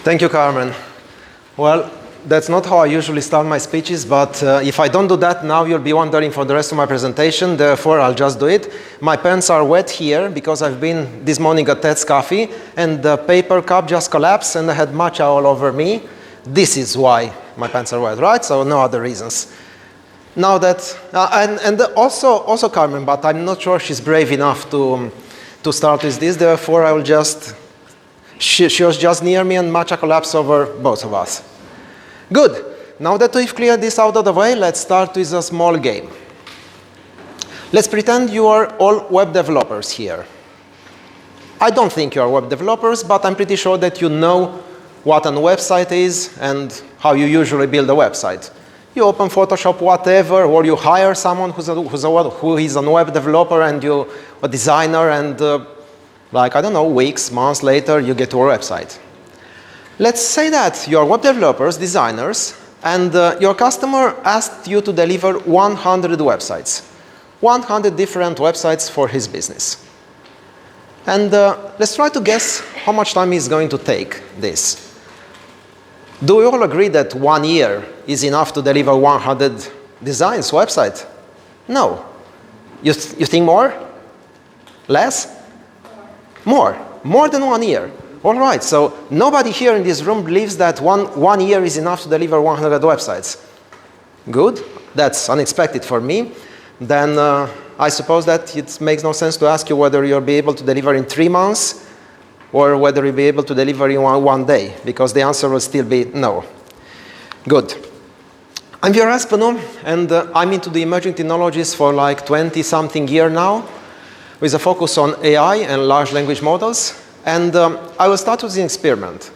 Thank you, Carmen. Well, that's not how I usually start my speeches, but if I don't do that now, you'll be wondering for the rest of my presentation. Therefore, I'll just do it. My pants are wet here because I've been this morning at Ted's Coffee, and the paper cup just collapsed, and I had matcha all over me. This is why my pants are wet, right? So no other reasons. Now that, and also Carmen, but I'm not sure she's brave enough to start with this. Therefore, I will just. She was just near me, and matcha collapsed over both of us. Good. Now that we've cleared this out of the way, let's start with a small game. Let's pretend you are all web developers here. I don't think you are web developers, but I'm pretty sure that you know what a website is and how you usually build a website. You open Photoshop, whatever, or you hire someone who is a web developer and you're a designer, and like, I don't know, weeks, months later, you get to a website. Let's say that you're web developers, designers, and your customer asked you to deliver 100 websites, 100 different websites for his business. And let's try to guess how much time he's going to take this. Do we all agree that 1 year is enough to deliver 100 designs, website? No. You think more? Less? More than 1 year. All right, so nobody here in this room believes that one year is enough to deliver 100 websites. Good, that's unexpected for me. Then I suppose that it makes no sense to ask you whether you'll be able to deliver in 3 months or whether you'll be able to deliver in one day, because the answer will still be no. Good. I'm Viorel Spanu, and I'm into the emerging technologies for like 20-something years now, with a focus on AI and large language models. And I will start with an experiment.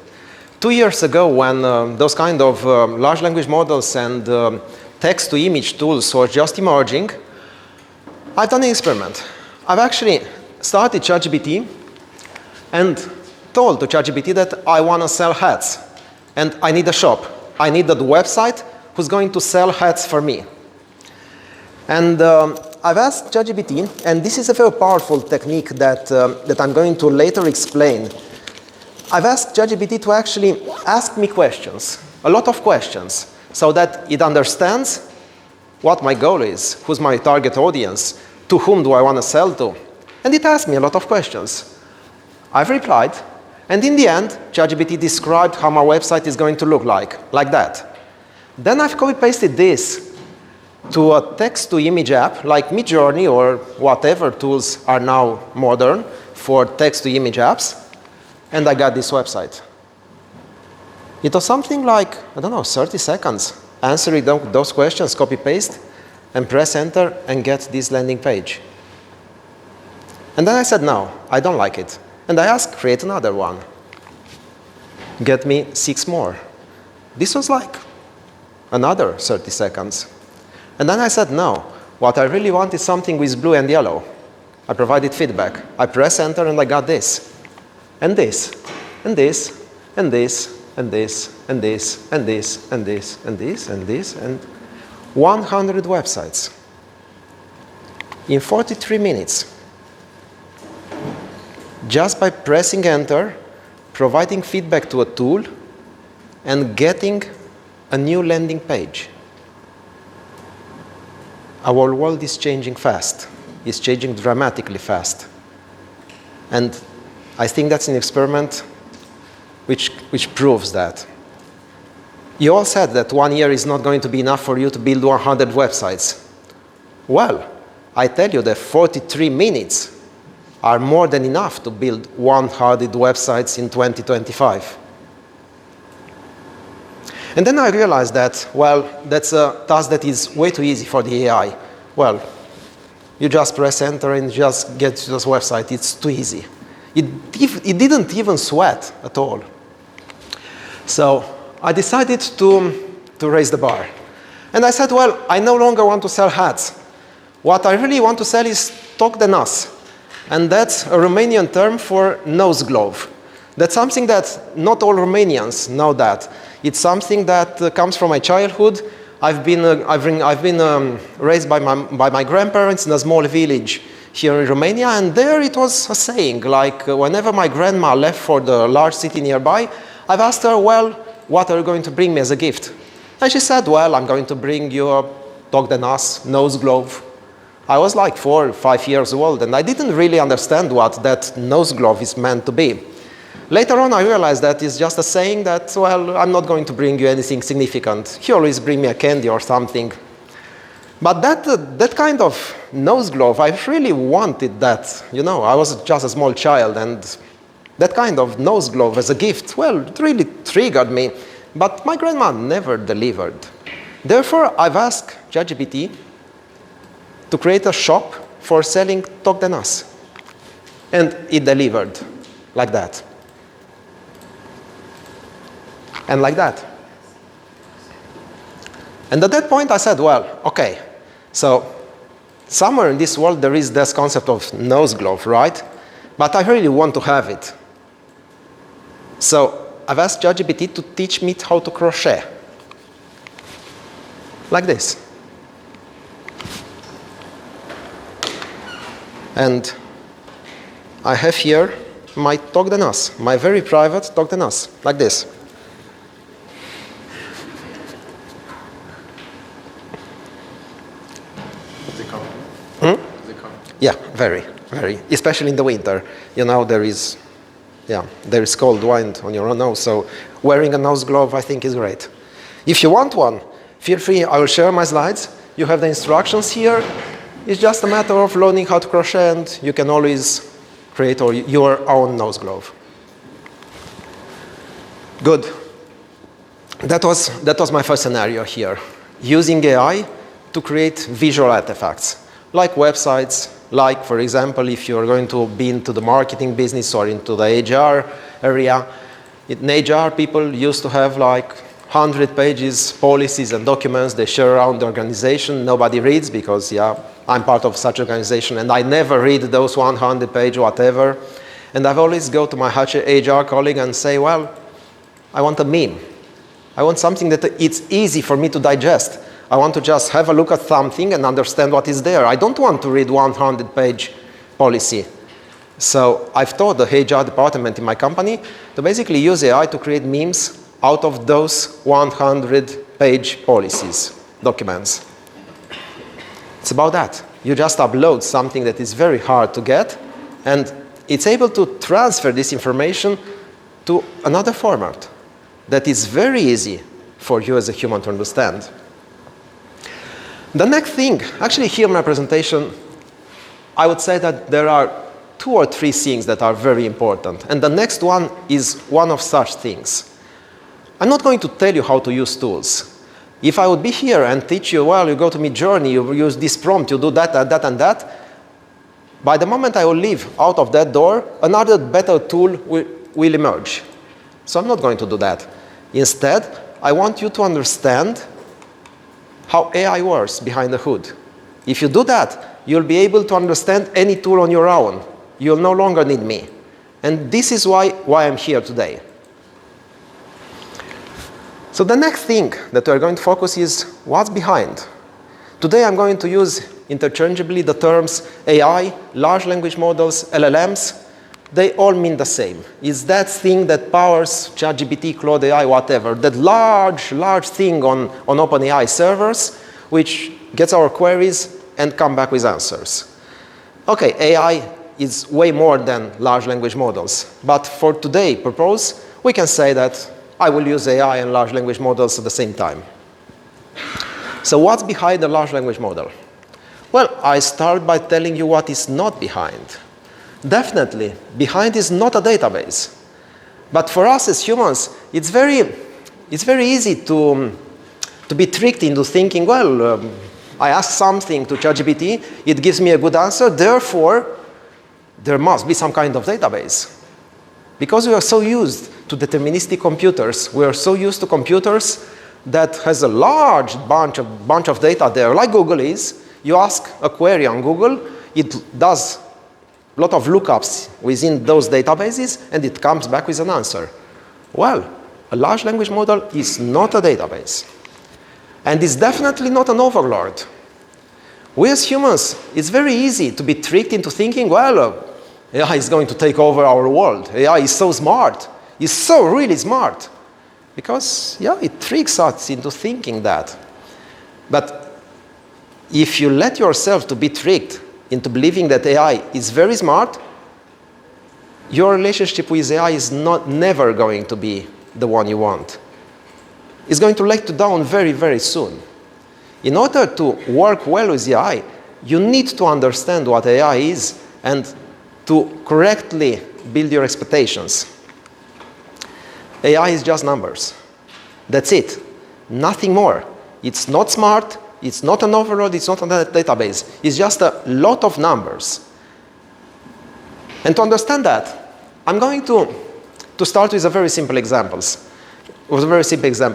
2 years ago, when those kind of large language models and text-to-image tools were just emerging, I've done an experiment. I've actually started ChatGPT and told to ChatGPT that I want to sell hats. And I need a shop. I need a website who's going to sell hats for me. And I've asked ChatGPT, and this is a very powerful technique that I'm going to later explain. I've asked ChatGPT to actually ask me questions, a lot of questions, so that it understands what my goal is, who's my target audience, to whom do I want to sell to. And it asked me a lot of questions. I've replied, and in the end, ChatGPT described how my website is going to look like that. Then I've copy-pasted this to a text-to-image app like Midjourney or whatever tools are now modern for text-to-image apps, and I got this website. It was something like, I don't know, 30 seconds, answering those questions, copy-paste, and press enter, and get this landing page. And then I said, no, I don't like it. And I asked, create another one. Get me 6 more. This was like another 30 seconds. And then I said, no, what I really want is something with blue and yellow. I provided feedback. I press enter, and I got this. And this, and this, and this, and this, and this, and this, and this, and this, and this, and 100 websites in 43 minutes. Just by pressing enter, providing feedback to a tool, and getting a new landing page. Our world is changing fast. It's changing dramatically fast. And I think that's an experiment which proves that. You all said that 1 year is not going to be enough for you to build 100 websites. Well, I tell you that 43 minutes are more than enough to build 100 websites in 2025. And then I realized that, well, that's a task that is way too easy for the AI. Well, you just press enter and just get to this website. It's too easy. It didn't even sweat at all. So I decided to raise the bar. And I said, well, I no longer want to sell hats. What I really want to sell is toc de nas. And that's a Romanian term for nose glove. That's something that not all Romanians know that. It's something that comes from my childhood. I've been raised by my grandparents in a small village here in Romania, and there it was a saying, like whenever my grandma left for the large city nearby, I've asked her, well, what are you going to bring me as a gift? And she said, well, I'm going to bring you a Dog Den Us nose glove. I was like 4 or 5 years old, and I didn't really understand what that nose glove is meant to be. Later on, I realized that it's just a saying that, well, I'm not going to bring you anything significant. You always bring me a candy or something. But that kind of nose glove, I really wanted that. You know, I was just a small child, and that kind of nose glove as a gift, well, it really triggered me. But my grandma never delivered. Therefore, I've asked ChatGPT to create a shop for selling Dog Den Us. And it delivered like that. And like that. And at that point I said, well, okay, so somewhere in this world there is this concept of nose glove, right? But I really want to have it. So I've asked ChatGPT to teach me how to crochet. Like this. And I have here my Dog Den Us, my very private Dog Den Us, like this. Yeah, very, very. Especially in the winter. You know, there is cold wind on your nose, so wearing a nose glove, I think, is great. If you want one, feel free. I will share my slides. You have the instructions here. It's just a matter of learning how to crochet, and you can always create your own nose glove. Good. That was my first scenario here. Using AI to create visual artifacts, like websites, like, for example, if you're going to be into the marketing business or into the HR area. In HR, people used to have like 100 pages, policies and documents they share around the organization. Nobody reads because, yeah, I'm part of such organization and I never read those 100-page whatever. And I've always go to my HR colleague and say, well, I want a meme. I want something that it's easy for me to digest. I want to just have a look at something and understand what is there. I don't want to read 100-page policy. So I've taught the HR department in my company to basically use AI to create memes out of those 100-page policies, documents. It's about that. You just upload something that is very hard to get, and it's able to transfer this information to another format that is very easy for you as a human to understand. The next thing, actually here in my presentation, I would say that there are 2 or 3 things that are very important. And the next one is one of such things. I'm not going to tell you how to use tools. If I would be here and teach you, well, you go to Midjourney, you use this prompt, you do that, and that, by the moment I will leave out of that door, another better tool will emerge. So I'm not going to do that. Instead, I want you to understand how AI works behind the hood. If you do that, you'll be able to understand any tool on your own. You'll no longer need me. And this is why I'm here today. So the next thing that we're going to focus is what's behind. Today I'm going to use interchangeably the terms AI, large language models, LLMs. They all mean the same. It's that thing that powers ChatGPT, Claude AI, whatever. That large thing on OpenAI servers, which gets our queries and come back with answers. Okay, AI is way more than large language models. But for today's purpose, we can say that I will use AI and large language models at the same time. So what's behind the large language model? Well, I start by telling you what is not behind. Definitely, behind is not a database. But for us as humans, it's very easy to be tricked into thinking, well, I ask something to ChatGPT, it gives me a good answer, therefore, there must be some kind of database. Because we are so used to deterministic computers, we are so used to computers that has a large bunch of data there, like Google is. You ask a query on Google, it does a lot of lookups within those databases, and it comes back with an answer. Well, a large language model is not a database. And it's definitely not an overlord. We as humans, it's very easy to be tricked into thinking, well, AI is going to take over our world. AI is so smart. is so really smart. Because, yeah, it tricks us into thinking that. But if you let yourself to be tricked into believing that AI is very smart, your relationship with AI is never going to be the one you want. It's going to let you down very, very soon. In order to work well with AI, you need to understand what AI is and to correctly build your expectations. AI is just numbers. That's it. Nothing more. It's not smart. It's not an overload. It's not a database. It's just a lot of numbers. And to understand that, I'm going to start with a very simple example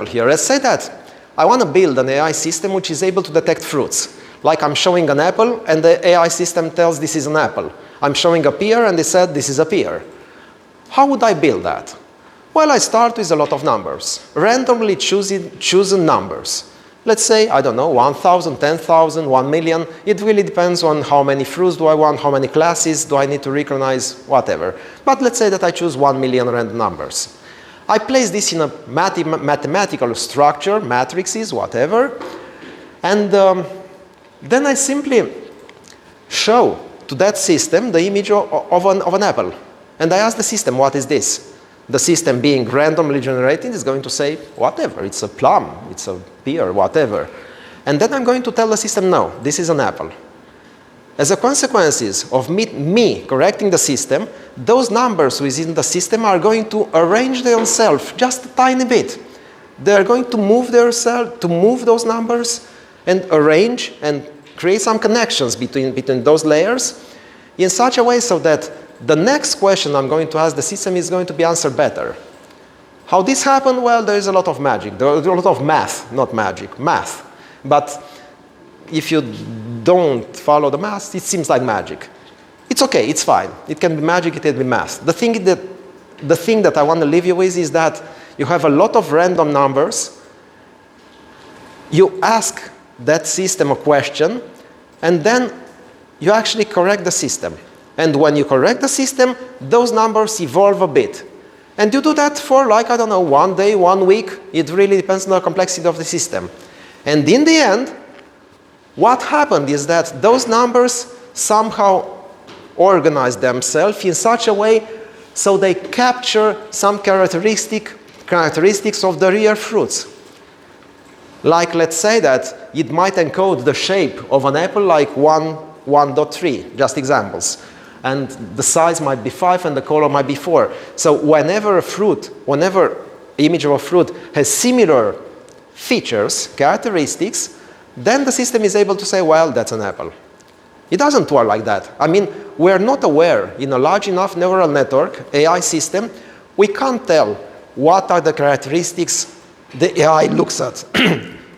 here. Let's say that I want to build an AI system which is able to detect fruits. Like I'm showing an apple, and the AI system tells this is an apple. I'm showing a pear, and they said this is a pear. How would I build that? Well, I start with a lot of numbers, randomly chosen numbers. Let's say, I don't know, 1,000, 10,000, 1 million. It really depends on how many fruits do I want, how many classes do I need to recognize, whatever. But let's say that I choose 1 million random numbers. I place this in a mathematical structure, matrices, whatever, and then I simply show to that system the image of an apple. And I ask the system, what is this? The system, being randomly generated, is going to say, whatever, it's a plum, it's a pear, whatever. And then I'm going to tell the system, no, this is an apple. As a consequence of me correcting the system, those numbers within the system are going to arrange themselves just a tiny bit. They're going to move those numbers and arrange and create some connections between those layers in such a way so that the next question I'm going to ask the system is going to be answered better. How this happened? Well, there is a lot of magic. There is a lot of math, not magic, math. But if you don't follow the math, it seems like magic. It's okay, it's fine. It can be magic, it can be math. The thing that I want to leave you with is that you have a lot of random numbers. You ask that system a question, and then you actually correct the system. And when you correct the system, those numbers evolve a bit. And you do that for, like, I don't know, 1 day, 1 week. It really depends on the complexity of the system. And in the end, what happened is that those numbers somehow organize themselves in such a way so they capture some characteristics of the real fruits. Like, let's say that it might encode the shape of an apple like 1.3, just examples. And the size might be 5 and the color might be 4. So whenever image of a fruit has similar features, characteristics, then the system is able to say, well, that's an apple. It doesn't work like that. I mean, we're not aware in a large enough neural network, AI system, we can't tell what are the characteristics the AI looks at.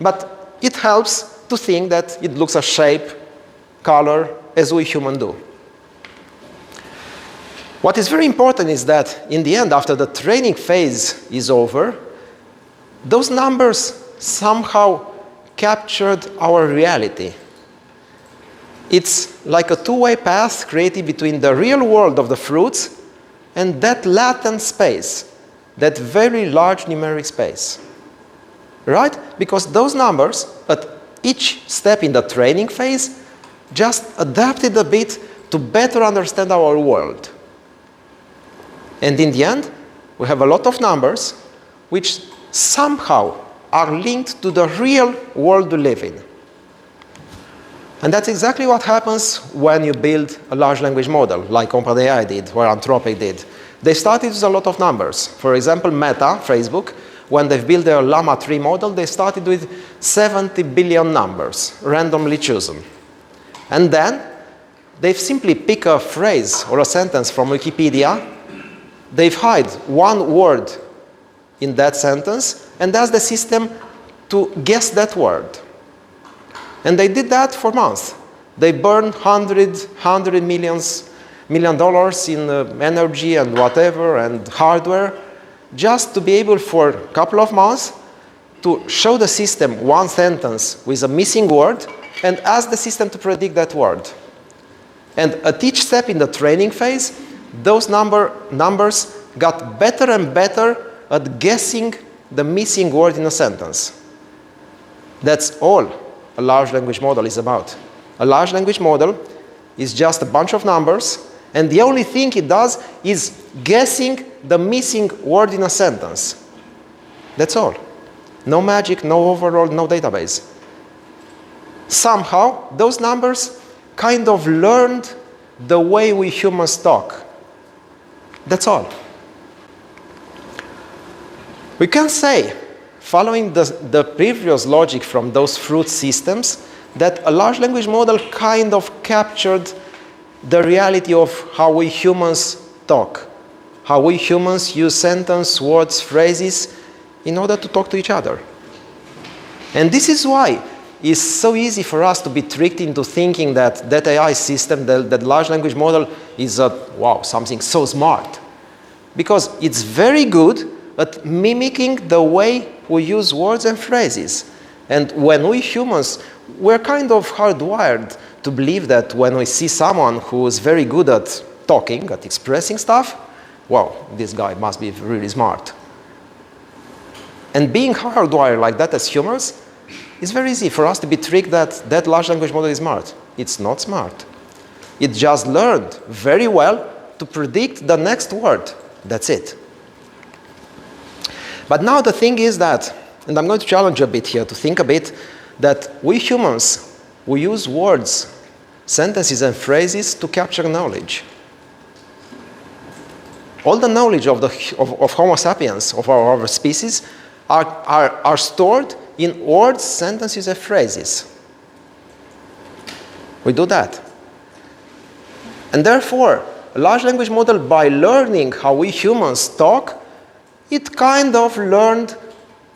But it helps to think that it looks at shape, color, as we humans do. What is very important is that in the end, after the training phase is over, those numbers somehow captured our reality. It's like a two-way path created between the real world of the fruits and that latent space, that very large numeric space. Right? Because those numbers, at each step in the training phase, just adapted a bit to better understand our world. And in the end, we have a lot of numbers which somehow are linked to the real world we live in. And that's exactly what happens when you build a large language model, like OpenAI did, or Anthropic did. They started with a lot of numbers. For example, Meta, Facebook, when they've built their Llama 3 model, they started with 70 billion numbers, randomly chosen. And then they've simply picked a phrase or a sentence from Wikipedia. They've hid one word in that sentence and asked the system to guess that word. And they did that for months. They burned $100 million in energy and whatever and hardware just to be able for a couple of months to show the system one sentence with a missing word and ask the system to predict that word. And at each step in the training phase, those numbers got better and better at guessing the missing word in a sentence. That's all a large language model is about. A large language model is just a bunch of numbers, and the only thing it does is guessing the missing word in a sentence. That's all. No magic, no overload, no database. Somehow, those numbers kind of learned the way we humans talk. That's all. We can say, following the previous logic from those fruit systems, that a large language model kind of captured the reality of how we humans talk, how we humans use sentence, words, phrases in order to talk to each other. And this is why it's so easy for us to be tricked into thinking that that AI system, that large language model is something so smart. Because it's very good at mimicking the way we use words and phrases. And when we humans, we're kind of hardwired to believe that when we see someone who is very good at talking, at expressing stuff, wow, this guy must be really smart. And being hardwired like that as humans, it's very easy for us to be tricked that that large language model is smart. It's not smart. It just learned very well to predict the next word. That's it. But now the thing is that, and I'm going to challenge you a bit here to think a bit, that we humans, we use words, sentences, and phrases to capture knowledge. All the knowledge of Homo sapiens, of our species, are stored in words, sentences, and phrases. We do that. And therefore, a large language model, by learning how we humans talk, it kind of learned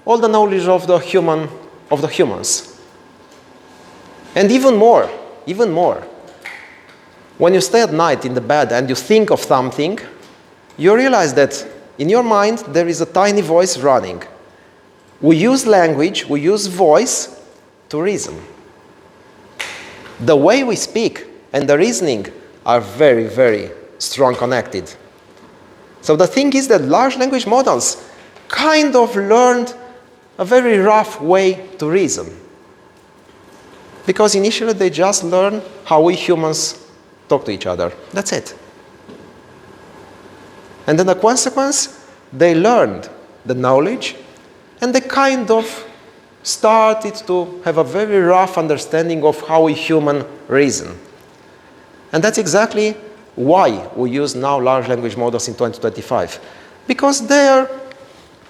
all the knowledge of the humans. And even more, when you stay at night in the bed and you think of something, you realize that in your mind there is a tiny voice running. We use language, we use voice to reason. The way we speak and the reasoning are very, very strong connected. So the thing is that large language models kind of learned a very rough way to reason. Because initially they just learn how we humans talk to each other. That's it. And then the consequence, they learned the knowledge, and they kind of started to have a very rough understanding of how we human reason. And that's exactly why we use now large language models in 2025. Because they're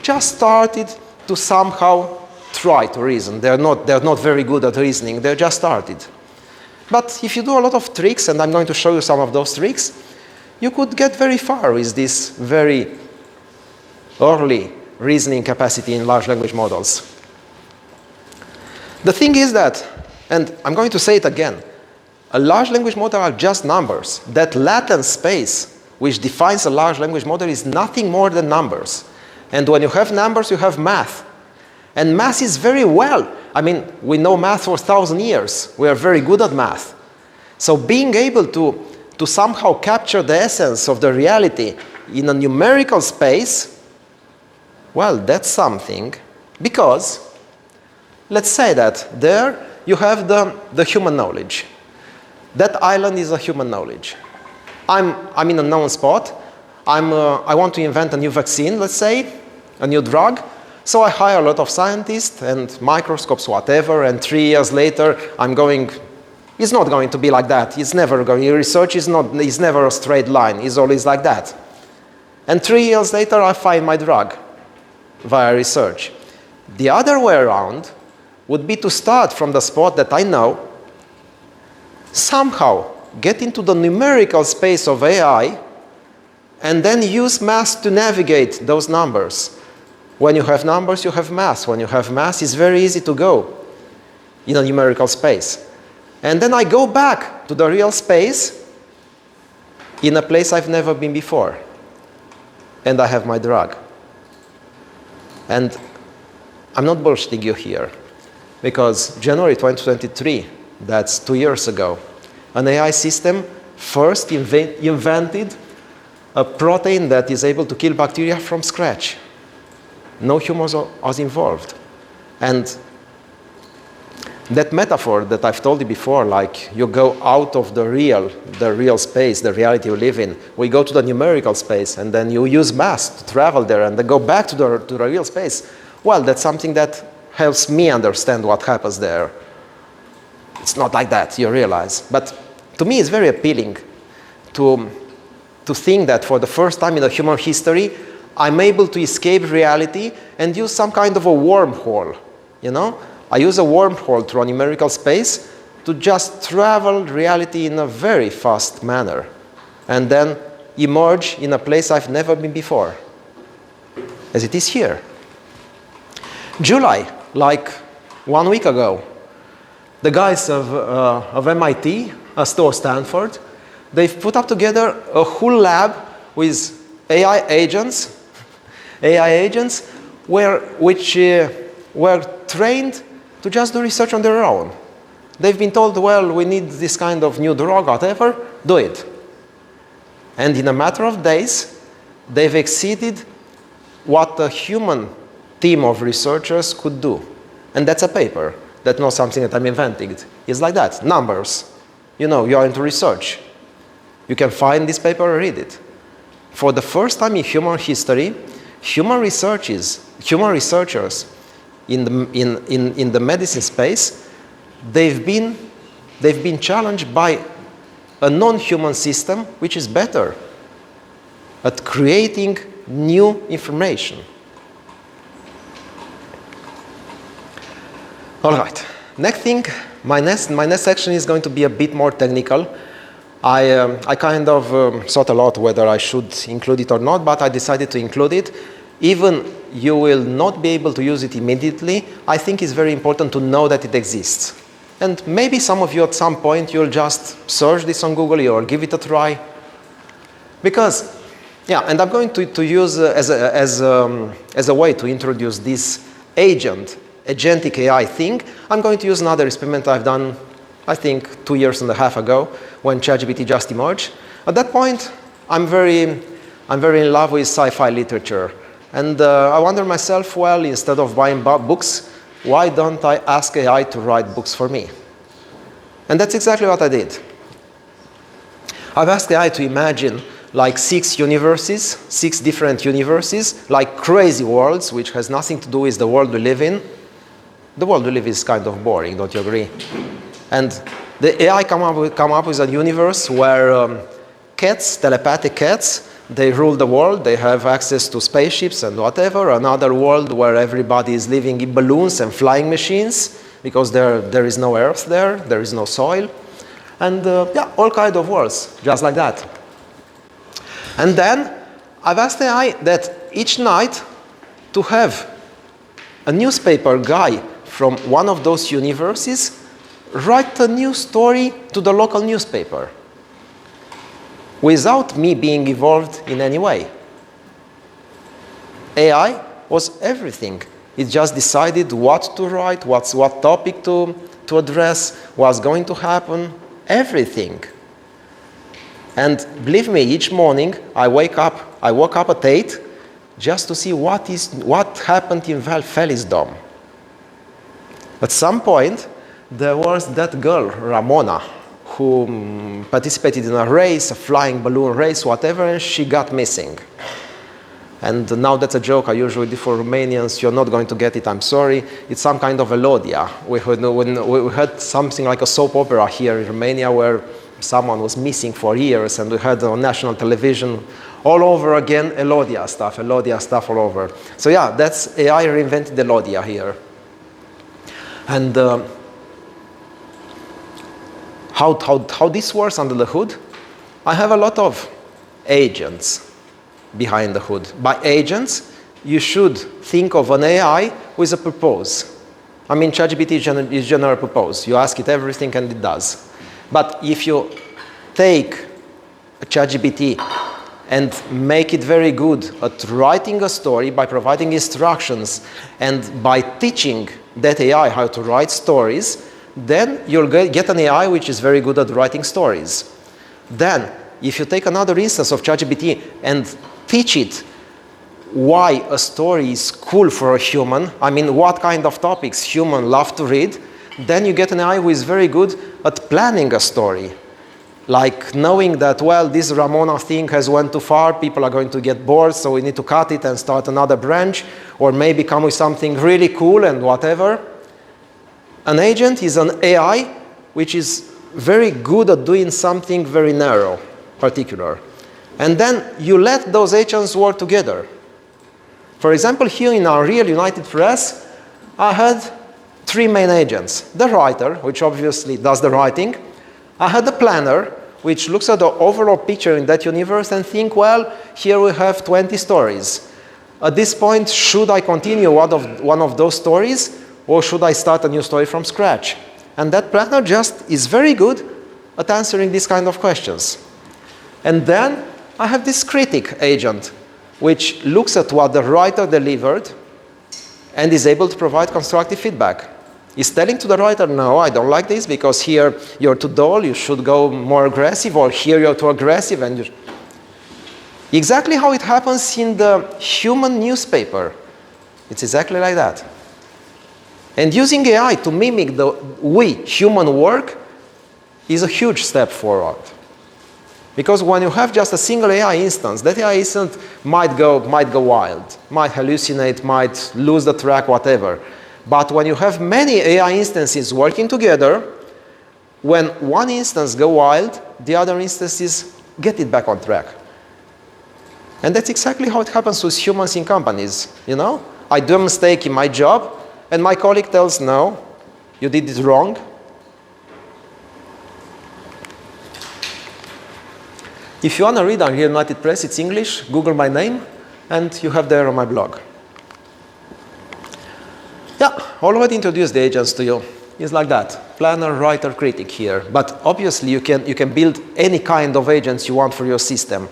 just started to somehow try to reason. They're not very good at reasoning. They just started. But if you do a lot of tricks, and I'm going to show you some of those tricks, you could get very far with this very early reasoning capacity in large language models. The thing is that, and I'm going to say it again, a large language model are just numbers. That latent space which defines a large language model is nothing more than numbers. And when you have numbers, you have math. And math is very well. I mean, we know math for 1,000 years. We are very good at math. So being able to somehow capture the essence of the reality in a numerical space, well, that's something. Because, let's say that there you have the human knowledge. That island is a human knowledge. I'm in a known spot. I want to invent a new vaccine, let's say, a new drug. So I hire a lot of scientists and microscopes, whatever, and 3 years later, it's not going to be like that. It's never going. Research is never a straight line. It's always like that. And 3 years later, I find my drug via research. The other way around would be to start from the spot that I know, somehow get into the numerical space of AI, and then use math to navigate those numbers. When you have numbers, you have math. When you have math, it's very easy to go in a numerical space. And then I go back to the real space in a place I've never been before. And I have my drug. And I'm not bullshitting you here, because January 2023, that's 2 years ago, an AI system first invented a protein that is able to kill bacteria from scratch. No humans was involved. And that metaphor that I've told you before, like you go out of the real space, the reality you live in. We go to the numerical space, and then you use math to travel there, and then go back to the real space. Well, that's something that helps me understand what happens there. It's not like that, you realize. But to me, it's very appealing to think that for the first time in the human history, I'm able to escape reality and use some kind of a wormhole, you know? I use a wormhole through a numerical space to just travel reality in a very fast manner and then emerge in a place I've never been before, as it is here. July, like 1 week ago, the guys of MIT, or Stanford, they've put up together a whole lab with AI agents, which were trained to just do research on their own. They've been told, well, we need this kind of new drug, whatever, do it. And in a matter of days, they've exceeded what a human team of researchers could do. And that's a paper. That's not something that I'm inventing. It's like that, numbers. You know, you are into research. You can find this paper and read it. For the first time in human history, human researchers in the medicine space, they've been challenged by a non-human system which is better at creating new information. All right. Next thing, my next section is going to be a bit more technical. I kind of thought a lot whether I should include it or not, but I decided to include it. Even you will not be able to use it immediately, I think it's very important to know that it exists. And maybe some of you at some point, you'll just search this on Google or give it a try. Because, yeah, and I'm going to use as a way to introduce this agentic AI thing, I'm going to use another experiment I've done, I think, 2.5 years ago, when ChatGPT just emerged. At that point, I'm very in love with sci-fi literature. And I wonder myself, well, instead of buying books, why don't I ask AI to write books for me? And that's exactly what I did. I've asked AI to imagine like 6 different universes, like crazy worlds, which has nothing to do with the world we live in. The world we live in is kind of boring, don't you agree? And the AI come up with a universe where telepathic cats, they rule the world, they have access to spaceships and whatever. Another world where everybody is living in balloons and flying machines because there is no earth there is no soil. And yeah, all kinds of worlds, just like that. And then I've asked AI that each night to have a newspaper guy from one of those universes write a new story to the local newspaper without me being involved in any way. AI was everything. It just decided what to write, what topic to address, what's going to happen, everything. And believe me, each morning I woke up at 8 just to see what happened in Felixdom. At some point, there was that girl, Ramona, who participated in a race, a flying balloon race, whatever, and she got missing. And now that's a joke I usually do for Romanians. You're not going to get it, I'm sorry. It's some kind of Elodia. We had something like a soap opera here in Romania where someone was missing for years, and we had on national television all over again Elodia stuff all over. So yeah, that's AI reinvented Elodia here. And how this works under the hood? I have a lot of agents behind the hood. By agents, you should think of an AI with a purpose. I mean, ChatGPT is general purpose. You ask it everything and it does. But if you take a ChatGPT and make it very good at writing a story by providing instructions and by teaching that AI how to write stories, then you'll get an AI which is very good at writing stories. Then if you take another instance of ChatGPT and teach it why a story is cool for a human, I mean, what kind of topics humans love to read, then you get an AI who is very good at planning a story. Like knowing that, well, this Ramona thing has went too far, people are going to get bored, so we need to cut it and start another branch, or maybe come with something really cool and whatever. An agent is an AI which is very good at doing something very narrow, particular. And then you let those agents work together. For example, here in Unreal United Press, I had 3 main agents. The writer, which obviously does the writing. I had the planner, which looks at the overall picture in that universe and think, well, here we have 20 stories. At this point, should I continue one of those stories, or should I start a new story from scratch? And that planner just is very good at answering these kind of questions. And then I have this critic agent, which looks at what the writer delivered and is able to provide constructive feedback. Is telling to the writer, no, I don't like this because here you're too dull, you should go more aggressive, or here you're too aggressive. And exactly how it happens in the human newspaper. It's exactly like that. And using AI to mimic the human work is a huge step forward. Because when you have just a single AI instance, that AI instance might go wild, might hallucinate, might lose the track, whatever. But when you have many AI instances working together, when one instance goes wild, the other instances get it back on track. And that's exactly how it happens with humans in companies. You know, I do a mistake in my job, and my colleague tells, no, you did it wrong. If you want to read Unreal United Press, it's English, Google my name, and you have there on my blog. Yeah, already introduced the agents to you. It's like that. Planner, writer, critic here. But obviously you can build any kind of agents you want for your system.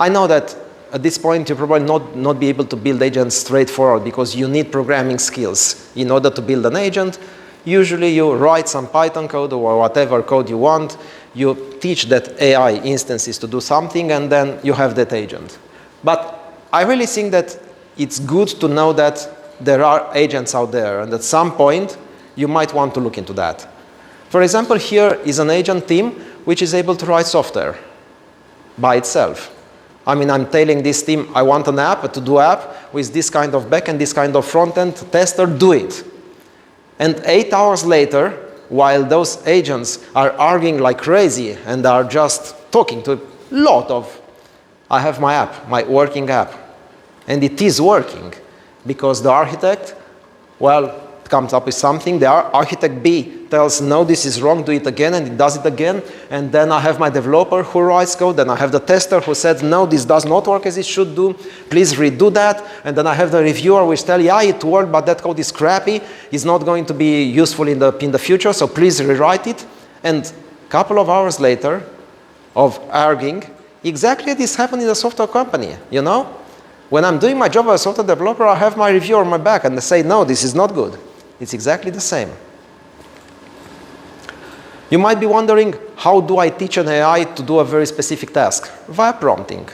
I know that at this point you probably not be able to build agents straightforward because you need programming skills in order to build an agent. Usually you write some Python code or whatever code you want. You teach that AI instances to do something, and then you have that agent. But I really think that it's good to know that there are agents out there, and at some point, you might want to look into that. For example, here is an agent team which is able to write software by itself. I mean, I'm telling this team, I want an app, to do app with this kind of backend, this kind of front-end, tester, do it. And 8 hours later, while those agents are arguing like crazy and are just talking to a lot of, I have my app, my working app, and it is working. Because the architect, well, comes up with something. The architect B tells, no, this is wrong, do it again, and it does it again. And then I have my developer who writes code. Then I have the tester who said, no, this does not work as it should do. Please redo that. And then I have the reviewer which tells, yeah, it worked, but that code is crappy. It's not going to be useful in the future, so please rewrite it. And a couple of hours later of arguing, exactly this happened in a software company, you know? When I'm doing my job as a software developer, I have my reviewer on my back, and they say, no, this is not good. It's exactly the same. You might be wondering, how do I teach an AI to do a very specific task? Via prompting.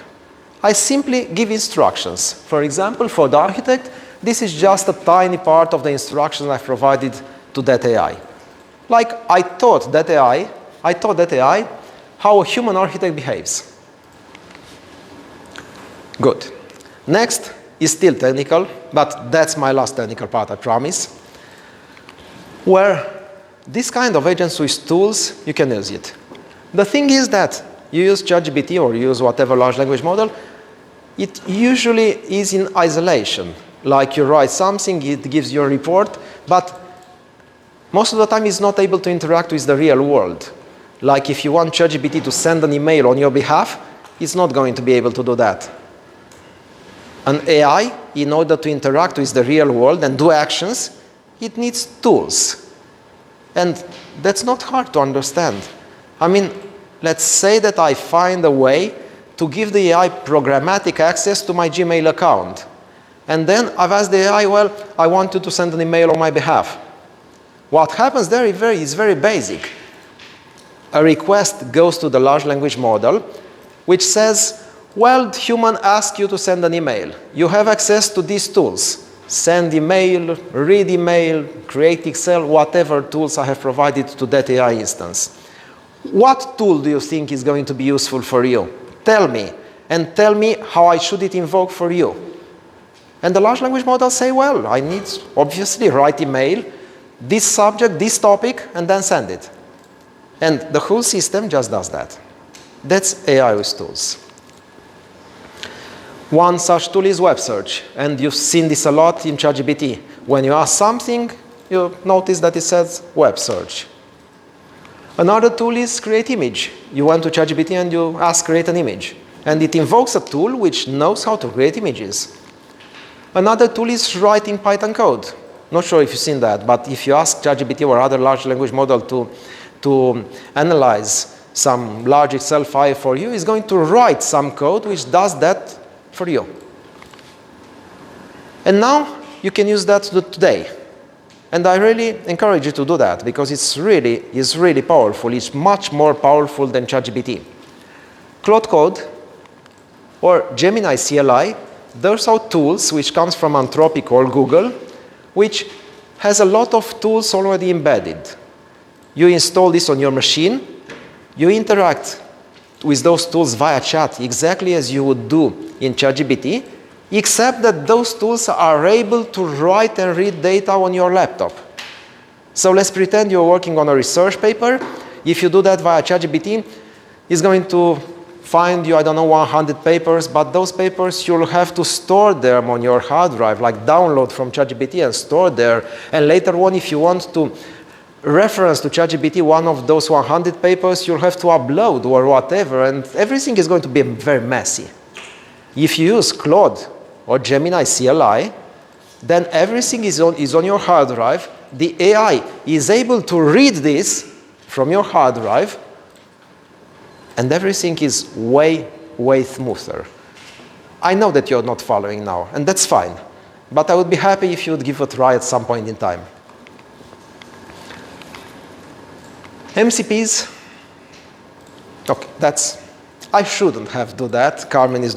I simply give instructions. For example, for the architect, this is just a tiny part of the instructions I've provided to that AI. Like I taught that AI how a human architect behaves. Good. Next is still technical, but that's my last technical part, I promise. Where this kind of agents with tools, you can use it. The thing is that you use ChatGPT or you use whatever large language model, it usually is in isolation. Like you write something, it gives you a report, but most of the time it's not able to interact with the real world. Like if you want ChatGPT to send an email on your behalf, it's not going to be able to do that. An AI, in order to interact with the real world and do actions, it needs tools. And that's not hard to understand. I mean, let's say that I find a way to give the AI programmatic access to my Gmail account. And then I've asked the AI, well, I want you to send an email on my behalf. What happens there is very basic. A request goes to the large language model. which says, well, human asks you to send an email. You have access to these tools. Send email, read email, create Excel, whatever tools I have provided to that AI instance. What tool do you think is going to be useful for you? Tell me, and tell me how I should it invoke for you. And the large language model say, well, I need, obviously, write email, this subject, this topic, and then send it. And the whole system just does that. That's AI with tools. One such tool is web search, and you've seen this a lot in ChatGPT. When you ask something, you notice that it says web search. Another tool is create image. You went to ChatGPT and you ask create an image, and it invokes a tool which knows how to create images. Another tool is writing Python code. Not sure if you've seen that, but if you ask ChatGPT or other large language model to analyze some large Excel file for you, it's going to write some code which does that for you. And now you can use that today. And I really encourage you to do that because it's really powerful. It's much more powerful than ChatGPT. Claude Code or Gemini CLI, those are tools which comes from Anthropic or Google, which has a lot of tools already embedded. You install this on your machine, you interact with those tools via chat exactly as you would do in ChatGPT, except that those tools are able to write and read data on your laptop. So let's pretend you're working on a research paper. If you do that via ChatGPT, it's going to find you, 100 papers, but those papers you'll have to store them on your hard drive, like download from ChatGPT and store there. And later on, if you want to reference to ChatGPT one of those 100 papers, you'll have to upload or whatever, and everything is going to be very messy. If you use Claude or Gemini CLI, then everything is on your hard drive. The AI is able to read this from your hard drive, and everything is way smoother. I know that you're not following now, and that's fine, but I would be happy if you would give it a try at some point in time. MCPs, okay, I shouldn't have do that. Carmen is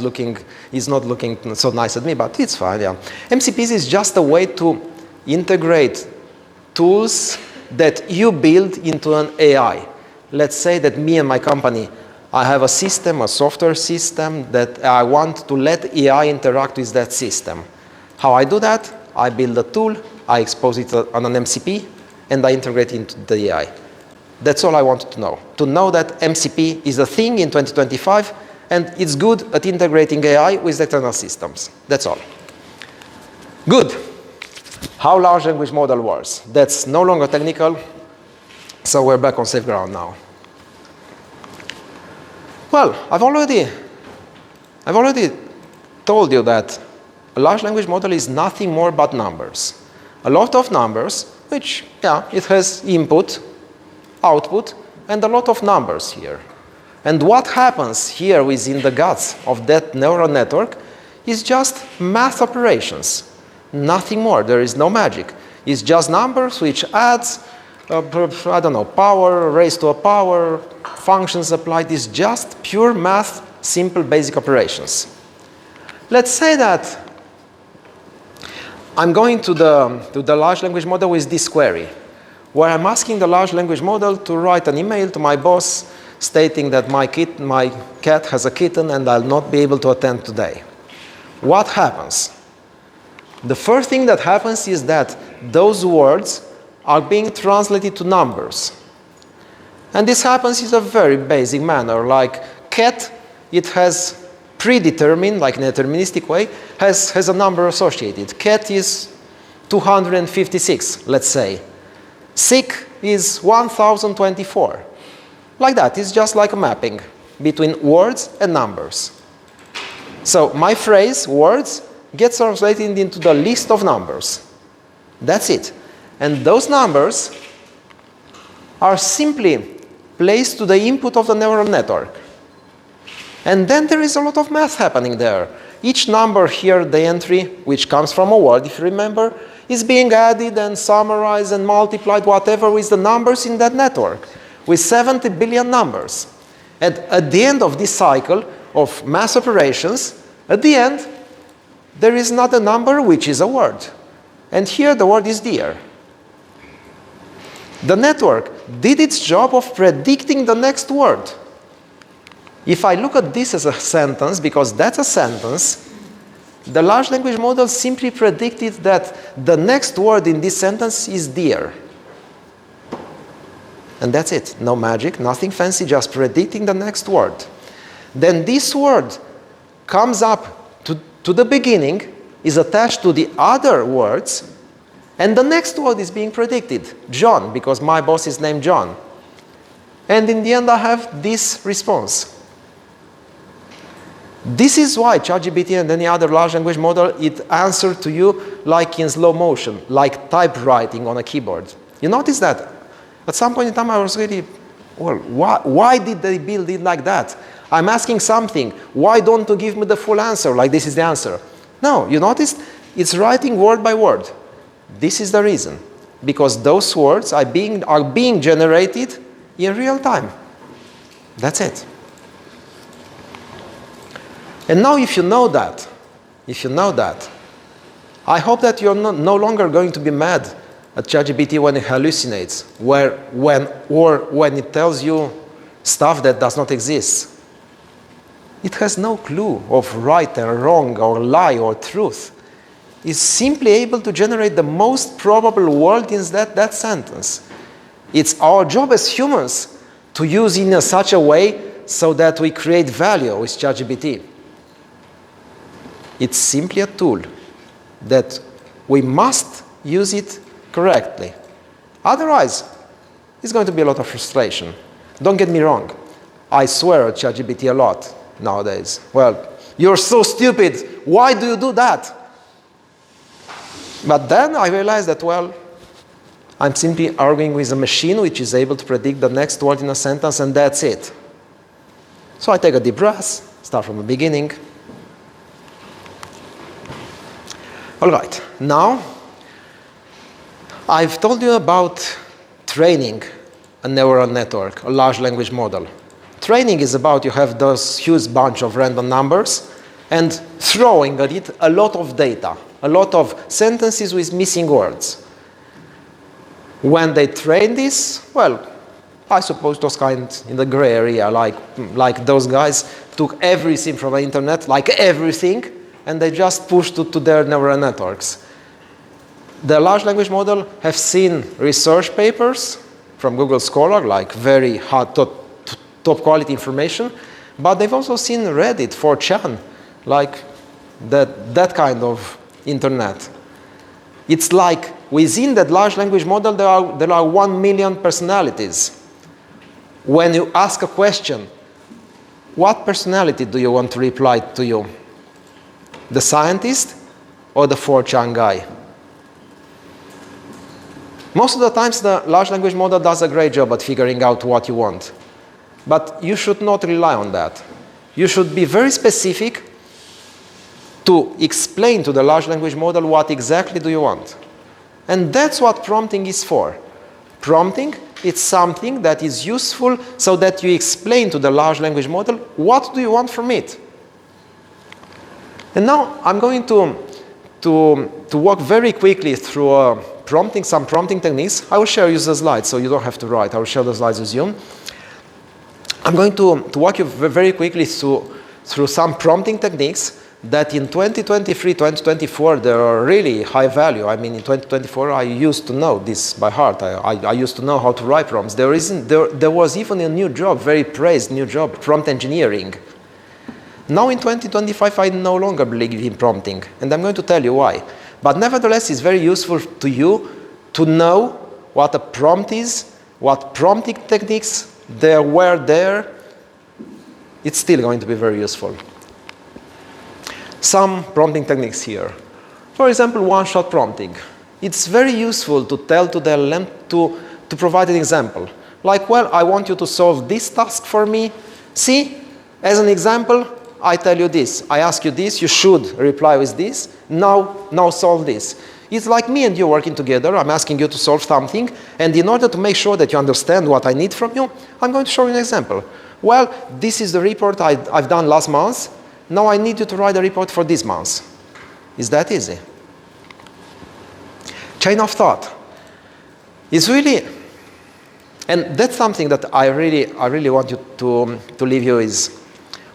not looking so nice at me, but it's fine, yeah. MCPs is just a way to integrate tools that you build into an AI. Let's say that me and my company, I have a system, a software system that I want to let AI interact with that system. How I do that? I build a tool, I expose it on an MCP, and I integrate it into the AI. That's all I wanted to know that MCP is a thing in 2025, and it's good at integrating AI with external systems. That's all. Good. How large language model works. That's no longer technical, so we're back on safe ground now. Well, I've already told you that a large language model is nothing more but numbers. A lot of numbers, which, yeah, it has input, output, and a lot of numbers here. And what happens here within the guts of that neural network is just math operations. Nothing more. There is no magic. It's just numbers which adds, power raised to a power, functions applied. It's just pure math, simple basic operations. Let's say that I'm going to the large language model with this query, where I'm asking the large language model to write an email to my boss stating that my cat has a kitten and I'll not be able to attend today. What happens? The first thing that happens is that those words are being translated to numbers. And this happens in a very basic manner, like cat, it has predetermined, like in a deterministic way, has a number associated. Cat is 256, let's say. Sick is 1024. Like that, it's just like a mapping between words and numbers. So my phrase, words, gets translated into the list of numbers. That's it. And those numbers are simply placed to the input of the neural network. And then there is a lot of math happening there. Each number here, the entry, which comes from a word, if you remember, is being added and summarized and multiplied, whatever, with the numbers in that network, with 70 billion numbers. And at the end of this cycle, of math operations, at the end, there is not a number which is a word. And here the word is dear. The network did its job of predicting the next word. If I look at this as a sentence, because that's a sentence, the large language model simply predicted that the next word in this sentence is dear. And that's it. No magic, nothing fancy, just predicting the next word. Then this word comes up to the beginning, is attached to the other words, and the next word is being predicted. John, because my boss is named John. And in the end, I have this response. This is why ChatGPT and any other large language model, it answers to you like in slow motion, like typewriting on a keyboard. You notice that? At some point in time, I was really, well, why did they build it like that? I'm asking something. Why don't you give me the full answer, like this is the answer? No, you noticed? It's writing word by word. This is the reason. Because those words are being generated in real time. That's it. And now if you know that, I hope that you're no longer going to be mad at ChatGPT when it hallucinates, or when it tells you stuff that does not exist. It has no clue of right and wrong, or lie or truth. It's simply able to generate the most probable word in that sentence. It's our job as humans to use it in such a way so that we create value with ChatGPT. It's simply a tool that we must use it correctly. Otherwise, it's going to be a lot of frustration. Don't get me wrong. I swear at ChatGPT a lot nowadays. Well, you're so stupid. Why do you do that? But then I realized that, well, I'm simply arguing with a machine which is able to predict the next word in a sentence, and that's it. So I take a deep breath, start from the beginning. All right, now I've told you about training a neural network, a large language model. Training is about you have those huge bunch of random numbers and throwing at it a lot of data, a lot of sentences with missing words. When they train this, well, I suppose those kind in the gray area, like those guys took everything from the internet, like everything, and they just pushed it to their neural networks. The large language model have seen research papers from Google Scholar, like very hard, top quality information, but they've also seen Reddit, 4chan, like that kind of internet. It's like within that large language model, there are 1 million personalities. When you ask a question, what personality do you want to reply to you? The scientist or the 4chan guy? Most of the times, the large language model does a great job at figuring out what you want. But you should not rely on that. You should be very specific to explain to the large language model what exactly do you want. And that's what prompting is for. Prompting, it's something that is useful so that you explain to the large language model what do you want from it. And now I'm going to walk very quickly through some prompting techniques. I will share you the slides so you don't have to write. I will share the slides with you. I'm going to walk you very quickly through some prompting techniques that in 2023, 2024, they are really high value. I mean, in 2024, I used to know this by heart. I used to know how to write prompts. There was even a new job, very praised new job, prompt engineering. Now in 2025, I no longer believe in prompting, and I'm going to tell you why. But nevertheless, it's very useful to you to know what a prompt is, what prompting techniques there were there. It's still going to be very useful. Some prompting techniques here. For example, one-shot prompting. It's very useful to tell to the LLM to provide an example. Like, well, I want you to solve this task for me. See, as an example, I tell you this. I ask you this. You should reply with this. Now solve this. It's like me and you working together. I'm asking you to solve something. And in order to make sure that you understand what I need from you, I'm going to show you an example. Well, this is the report I've done last month. Now I need you to write a report for this month. Is that easy? Chain of thought. It's really, and that's something that I really want you to leave you is,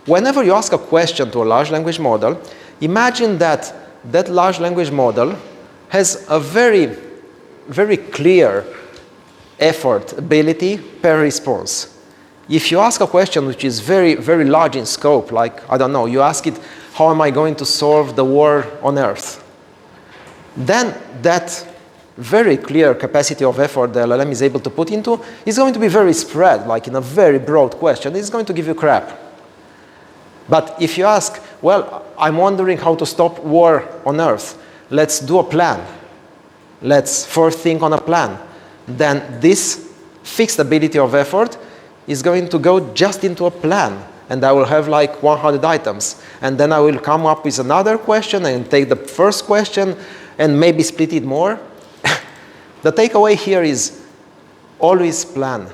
whenever you ask a question to a large language model, imagine that that large language model has a very, very clear effort, ability per response. If you ask a question which is very, very large in scope, like, I don't know, you ask it, how am I going to solve the war on Earth? Then that very clear capacity of effort the LLM is able to put into is going to be very spread, like in a very broad question. It's going to give you crap. But if you ask, well, I'm wondering how to stop war on Earth. Let's do a plan. Let's first think on a plan. Then this fixed ability of effort is going to go just into a plan. And I will have like 100 items. And then I will come up with another question and take the first question and maybe split it more. The takeaway here is always plan.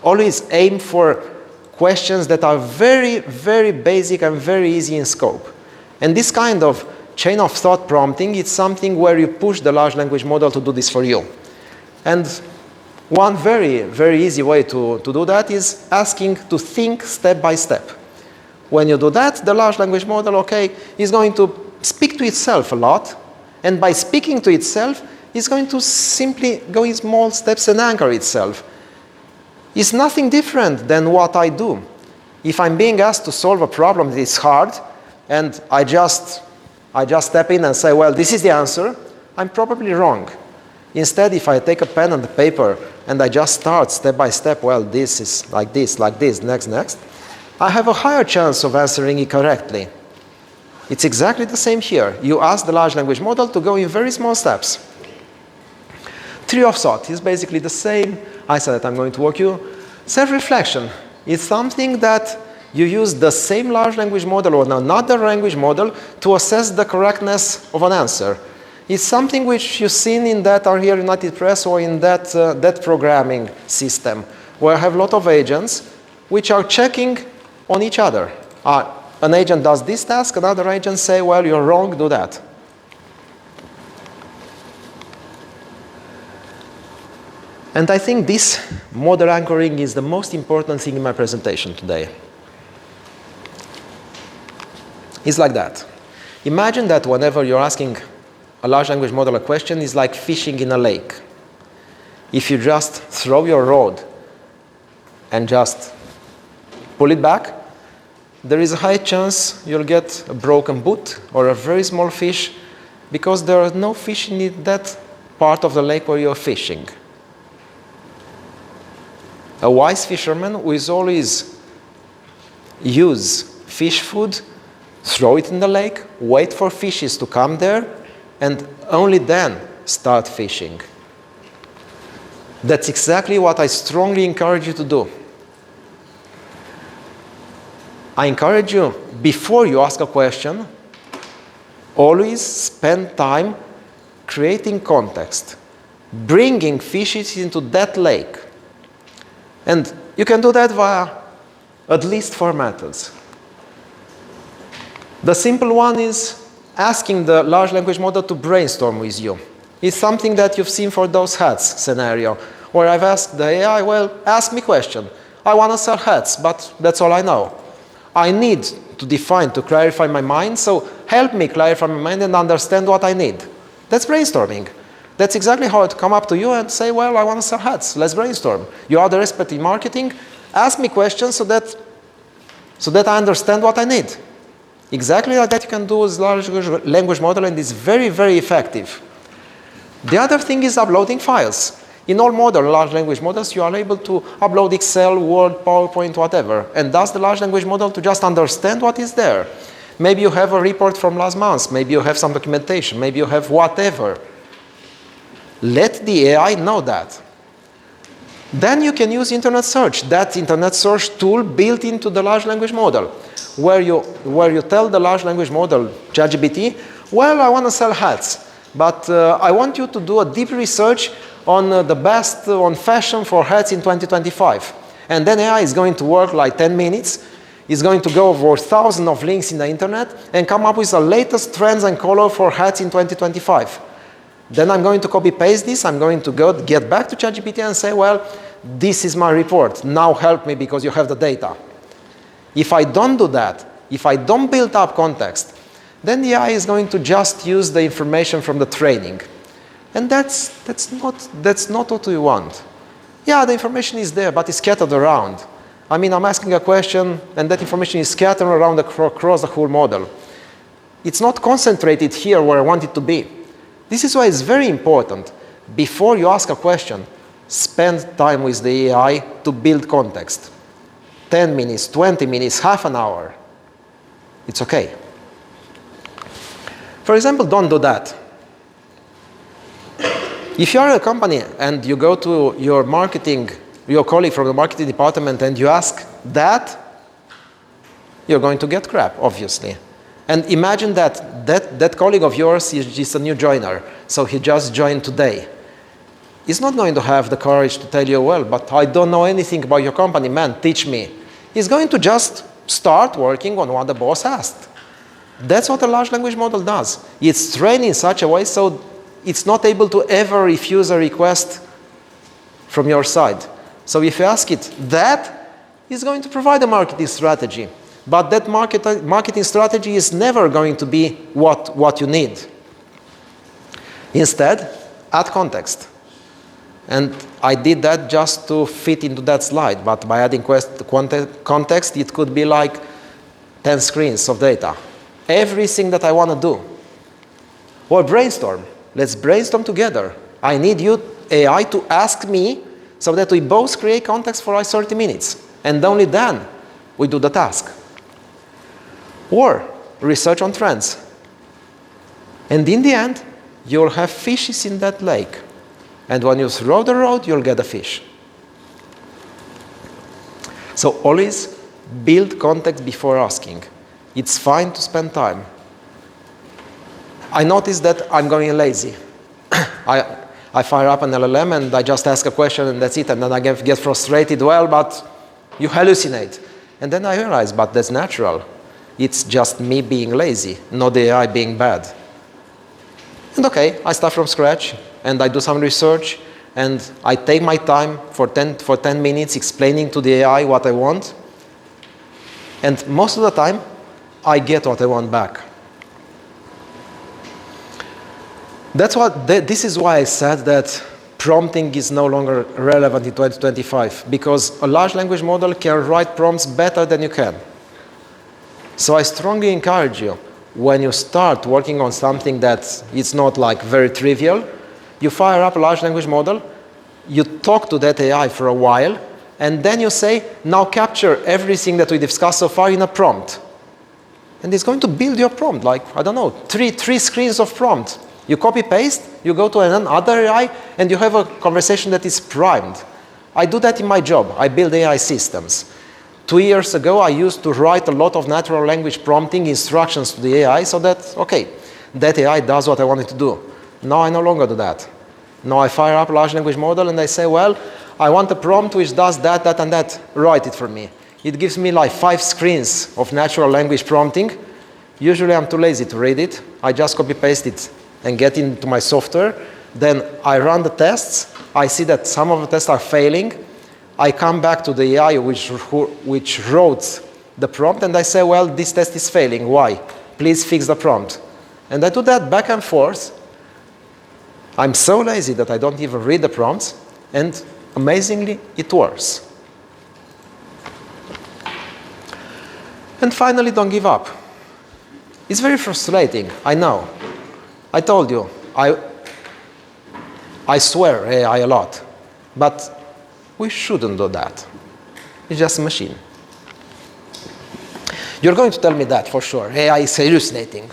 Always aim for questions that are very, very basic and very easy in scope. And this kind of chain of thought prompting is something where you push the large language model to do this for you. And one very, very easy way to do that is asking to think step by step. When you do that, the large language model, okay, is going to speak to itself a lot. And by speaking to itself, it's going to simply go in small steps and anchor itself. It's nothing different than what I do. If I'm being asked to solve a problem that is hard, and I just step in and say, well, this is the answer, I'm probably wrong. Instead, if I take a pen and a paper and I just start step by step, well, this is like this, next, I have a higher chance of answering it correctly. It's exactly the same here. You ask the large language model to go in very small steps. Tree of thought is basically the same. I said that I'm going to walk you. Self-reflection is something that you use the same large language model or another language model to assess the correctness of an answer. It's something which you've seen in that R here United Press or in that programming system, where I have a lot of agents which are checking on each other. An agent does this task, another agent say, well, you're wrong, do that. And I think this model anchoring is the most important thing in my presentation today. It's like that. Imagine that whenever you're asking a large language model a question, it's like fishing in a lake. If you just throw your rod and just pull it back, there is a high chance you'll get a broken boot or a very small fish because there are no fish in that part of the lake where you're fishing. A wise fisherman will always use fish food, throw it in the lake, wait for fishes to come there, and only then start fishing. That's exactly what I strongly encourage you to do. I encourage you, before you ask a question, always spend time creating context, bringing fishes into that lake. And you can do that via at least 4 methods. The simple one is asking the large language model to brainstorm with you. It's something that you've seen for those hats scenario, where I've asked the AI, well, ask me a question. I want to sell hats, but that's all I know. I need to define, to clarify my mind, so help me clarify my mind and understand what I need. That's brainstorming. That's exactly how I'd come up to you and say, well, I want to sell hats. Let's brainstorm. You are the expert in marketing. Ask me questions so that I understand what I need. Exactly like that you can do with large language model, and it's very, very effective. The other thing is uploading files. In all modern large language models, you are able to upload Excel, Word, PowerPoint, whatever. And does the large language model to just understand what is there. Maybe you have a report from last month. Maybe you have some documentation. Maybe you have whatever. Let the AI know that. Then you can use internet search, that internet search tool built into the large language model, where you tell the large language model, ChatGPT, well, I want to sell hats, but I want you to do a deep research on the best on fashion for hats in 2025. And then AI is going to work like 10 minutes. It's going to go over thousands of links in the internet and come up with the latest trends and color for hats in 2025. Then I'm going to copy paste this. I'm going to get back to ChatGPT and say, well, this is my report. Now help me because you have the data. If I don't do that, if I don't build up context, then the AI is going to just use the information from the training. And that's not what we want. Yeah, the information is there, but it's scattered around. I mean, I'm asking a question, and that information is scattered around across the whole model. It's not concentrated here where I want it to be. This is why it's very important, before you ask a question, spend time with the AI to build context. 10 minutes, 20 minutes, half an hour. It's okay. For example, don't do that. If you are a company and you go to your colleague from the marketing department and you ask that, you're going to get crap, obviously. And imagine that colleague of yours is just a new joiner, so he just joined today. He's not going to have the courage to tell you, well, but I don't know anything about your company, man, teach me. He's going to just start working on what the boss asked. That's what a large language model does. It's trained in such a way so it's not able to ever refuse a request from your side. So if you ask it that, it's going to provide a marketing strategy. But that marketing strategy is never going to be what you need. Instead, add context. And I did that just to fit into that slide. But by adding context, it could be like 10 screens of data. Everything that I want to do. Or brainstorm. Let's brainstorm together. I need you, AI, to ask me so that we both create context for like 30 minutes. And only then we do the task. Or research on trends. And in the end, you'll have fishes in that lake. And when you throw the rod, you'll get a fish. So always build context before asking. It's fine to spend time. I noticed that I'm going lazy. I fire up an LLM and I just ask a question and that's it. And then I get frustrated. Well, but you hallucinate. And then I realize, but that's natural. It's just me being lazy, not the AI being bad. And okay, I start from scratch and I do some research and I take my time for 10 minutes explaining to the AI what I want. And most of the time, I get what I want back. This is why I said that prompting is no longer relevant in 2025, because a large language model can write prompts better than you can. So I strongly encourage you, when you start working on something that is not like very trivial, you fire up a large language model, you talk to that AI for a while, and then you say, now capture everything that we discussed so far in a prompt. And it's going to build your prompt, like, I don't know, three screens of prompt. You copy paste, you go to another AI, and you have a conversation that is primed. I do that in my job. I build AI systems. 2 years ago, I used to write a lot of natural language prompting instructions to the AI so that, okay, that AI does what I want it to do. Now I no longer do that. Now I fire up a large language model and I say, well, I want a prompt which does that, that, and that. Write it for me. It gives me like 5 screens of natural language prompting. Usually I'm too lazy to read it. I just copy paste it and get into my software. Then I run the tests. I see that some of the tests are failing. I come back to the AI which wrote the prompt and I say, well, this test is failing. Why? Please fix the prompt. And I do that back and forth. I'm so lazy that I don't even read the prompts. And amazingly, it works. And finally, don't give up. It's very frustrating, I know. I told you, I swear AI a lot. But we shouldn't do that. It's just a machine. You're going to tell me that for sure. AI is hallucinating.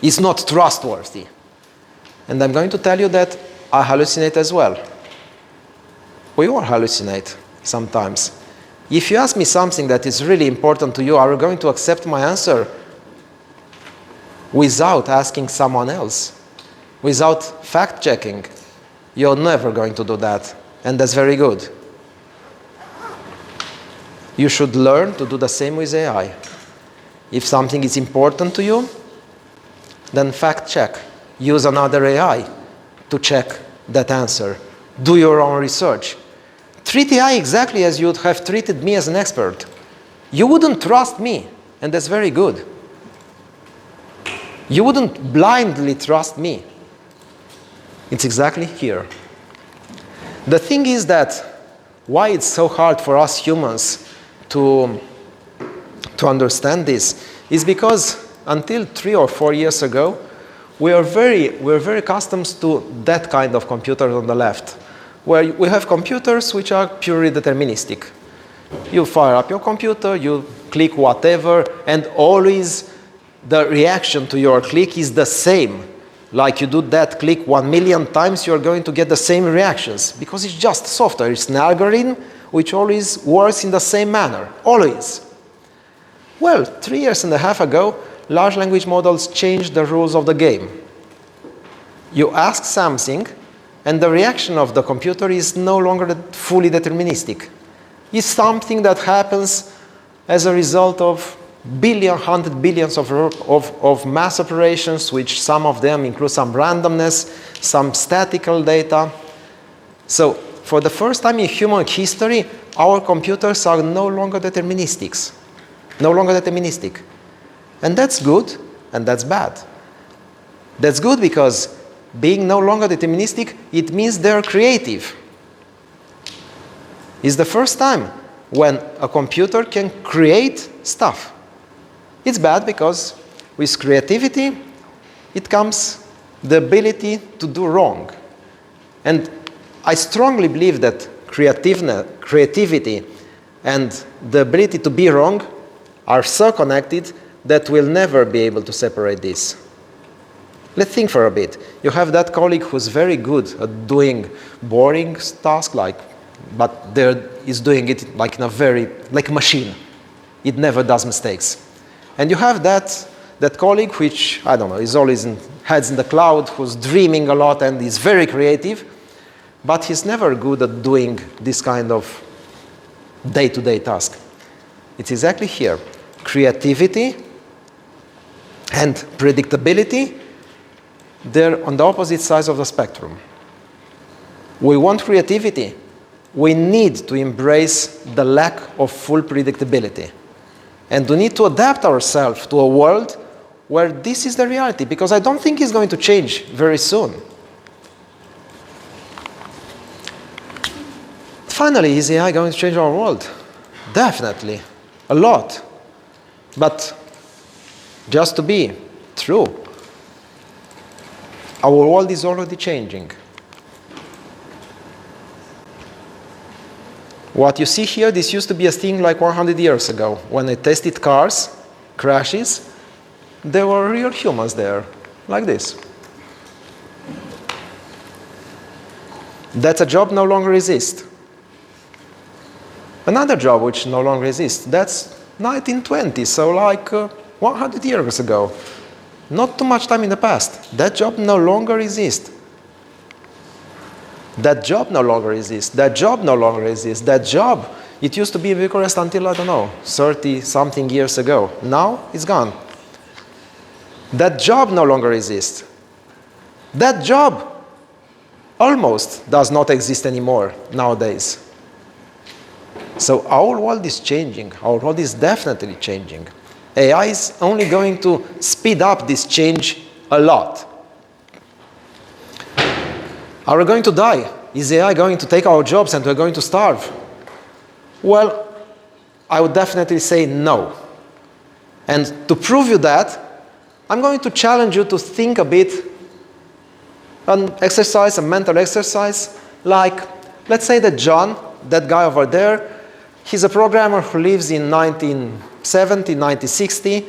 It's not trustworthy. And I'm going to tell you that I hallucinate as well. We all hallucinate sometimes. If you ask me something that is really important to you, are you going to accept my answer without asking someone else? Without fact-checking? You're never going to do that. And that's very good. You should learn to do the same with AI. If something is important to you, then fact check. Use another AI to check that answer. Do your own research. Treat AI exactly as you would have treated me as an expert. You wouldn't trust me, and that's very good. You wouldn't blindly trust me. It's exactly here. The thing is that why it's so hard for us humans to understand this is because until 3 or 4 years ago, we were very accustomed to that kind of computer on the left, where we have computers which are purely deterministic. You fire up your computer, you click whatever, and always the reaction to your click is the same. Like you do that click 1 million times, you're going to get the same reactions, because it's just software. It's an algorithm which always works in the same manner, always. Well, 3.5 years ago, large language models changed the rules of the game. You ask something, and the reaction of the computer is no longer fully deterministic. It's something that happens as a result of 100 billions of mass operations, which some of them include some randomness, some statistical data. So for the first time in human history, our computers are no longer deterministic. And that's good, and that's bad. That's good because being no longer deterministic, it means they're creative. It's the first time when a computer can create stuff. It's bad because with creativity, it comes the ability to do wrong. And I strongly believe that creativity and the ability to be wrong are so connected that we'll never be able to separate this. Let's think for a bit. You have that colleague who's very good at doing boring tasks, but is doing it like a machine. It never does mistakes. And you have that colleague which, I don't know, is always heads in the cloud, who's dreaming a lot and is very creative, but he's never good at doing this kind of day-to-day task. It's exactly here. Creativity and predictability, they're on the opposite sides of the spectrum. We want creativity. We need to embrace the lack of full predictability. And we need to adapt ourselves to a world where this is the reality, because I don't think it's going to change very soon. Finally, is AI going to change our world? Definitely, a lot. But just to be true, our world is already changing. What you see here, this used to be a thing like 100 years ago. When I tested cars, crashes, there were real humans there, like this. That a job no longer exists. Another job which no longer exists, that's 1920, so like 100 years ago. Not too much time in the past. That job no longer exists. That job no longer exists. That job no longer exists. That job, it used to be in Bucharest until, 30-something years ago. Now, it's gone. That job no longer exists. That job almost does not exist anymore nowadays. So our world is changing. Our world is definitely changing. AI is only going to speed up this change a lot. Are we going to die? Is AI going to take our jobs and we're going to starve? Well, I would definitely say no. And to prove you that, I'm going to challenge you to think a bit, an exercise, a mental exercise, like, let's say that John, that guy over there, he's a programmer who lives in 1970, 1960,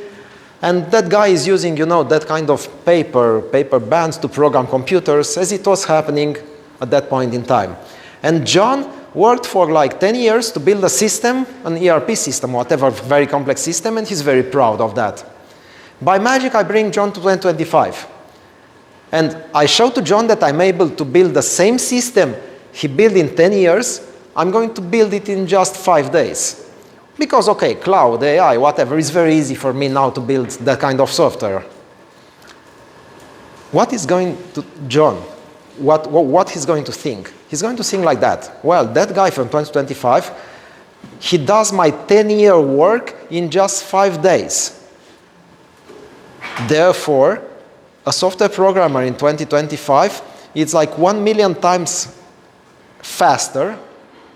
and that guy is using, that kind of paper bands to program computers, as it was happening at that point in time. And John worked for like 10 years to build a system, an ERP system, whatever, very complex system, and he's very proud of that. By magic, I bring John to 2025. And I show to John that I'm able to build the same system he built in 10 years. I'm going to build it in just 5 days. Because, okay, cloud, AI, whatever, it's very easy for me now to build that kind of software. What is going to, John, what he's going to think? He's going to think like that. Well, that guy from 2025, he does my 10-year work in just 5 days. Therefore, a software programmer in 2025 is like 1 million times faster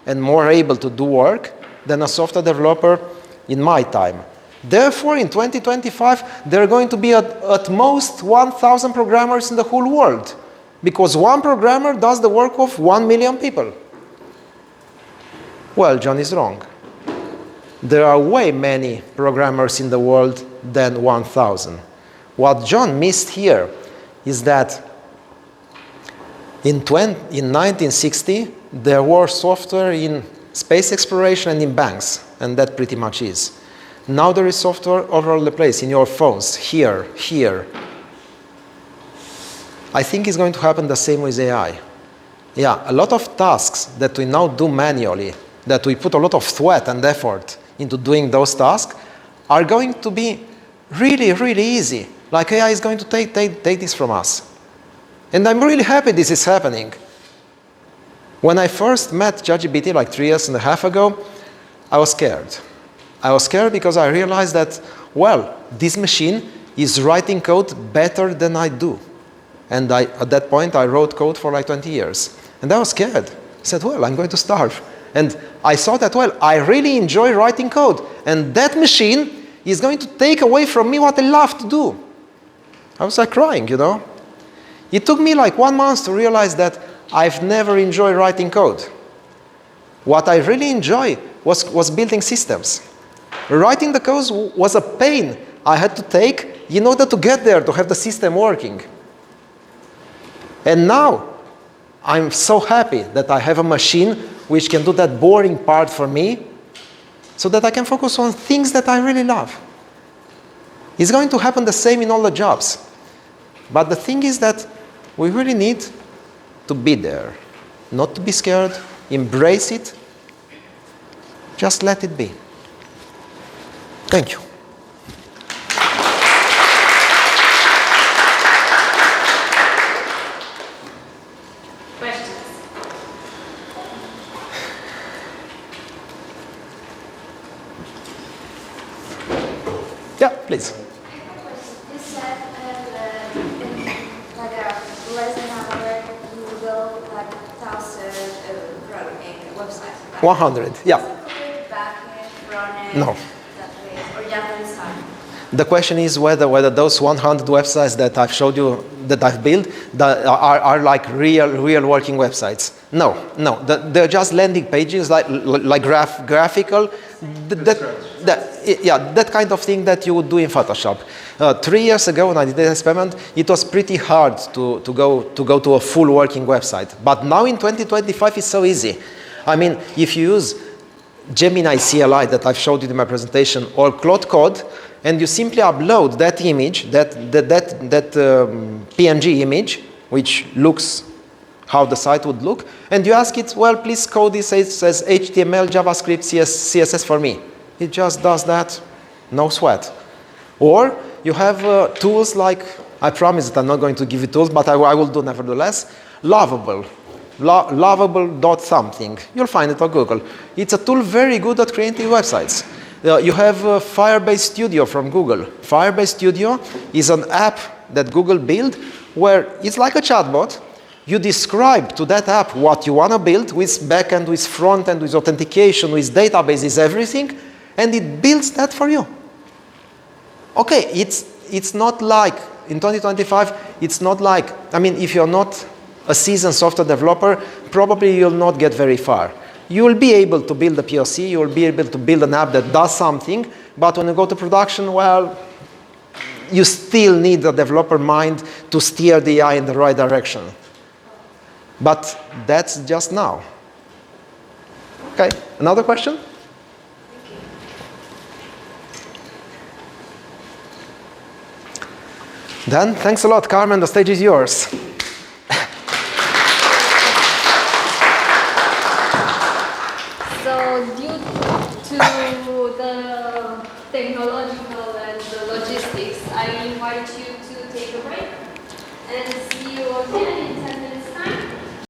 and more able to do work than a software developer in my time. Therefore, in 2025, there are going to be at most 1,000 programmers in the whole world, because one programmer does the work of 1 million people. Well, John is wrong. There are way many programmers in the world than 1,000. What John missed here is that in 1960, there was software in space exploration and in banks, and that pretty much is. Now there is software all over the place, in your phones, here. I think it's going to happen the same with AI. Yeah, a lot of tasks that we now do manually, that we put a lot of sweat and effort into doing those tasks, are going to be really, really easy. Like AI is going to take this from us. And I'm really happy this is happening. When I first met ChatGPT like 3.5 years ago, I was scared. I was scared because I realized that, well, this machine is writing code better than I do. And at that point, I wrote code for like 20 years. And I was scared. I said, well, I'm going to starve. And I saw that, well, I really enjoy writing code. And that machine is going to take away from me what I love to do. I was like crying, you know. It took me like 1 month to realize that I've never enjoyed writing code. What I really enjoy was building systems. Writing the code was a pain I had to take in order to get there, to have the system working. And now, I'm so happy that I have a machine which can do that boring part for me, so that I can focus on things that I really love. It's going to happen the same in all the jobs. But the thing is that we really need to be there, not to be scared, embrace it, just let it be. Thank you. Questions? Yeah, please. You said in like less than an hour you will build like 1,000 programming websites. Right? 100, yeah. Backend, frontend, No. database, or Java design. The question is whether those 100 websites that I've showed you, that I've built, that are like real working websites. No. They're just landing pages, like graphical, that kind of thing that you would do in Photoshop. 3 years ago, when I did the experiment, it was pretty hard to go to a full working website. But now in 2025, it's so easy. I mean, if you use Gemini CLI that I've showed you in my presentation, or Claude Code, and you simply upload that image, that PNG image, which looks how the site would look, and you ask it, well, please code this as HTML, JavaScript, CSS for me. It just does that, no sweat. Or you have tools like, I promise that I'm not going to give you tools, but I will do nevertheless, Lovable. Lovable.something. You'll find it on Google. It's a tool very good at creating websites. You have Firebase Studio from Google. Firebase Studio is an app that Google built where it's like a chatbot. You describe to that app what you want to build with backend, with frontend, with authentication, with databases, everything, and it builds that for you. Okay, it's not like, in 2025, it's not like, I mean, if you're not a seasoned software developer, probably you'll not get very far. You will be able to build a POC, you will be able to build an app that does something, but when you go to production, well, you still need a developer mind to steer the AI in the right direction. But that's just now. Okay, another question? Then, thanks a lot, Carmen, the stage is yours.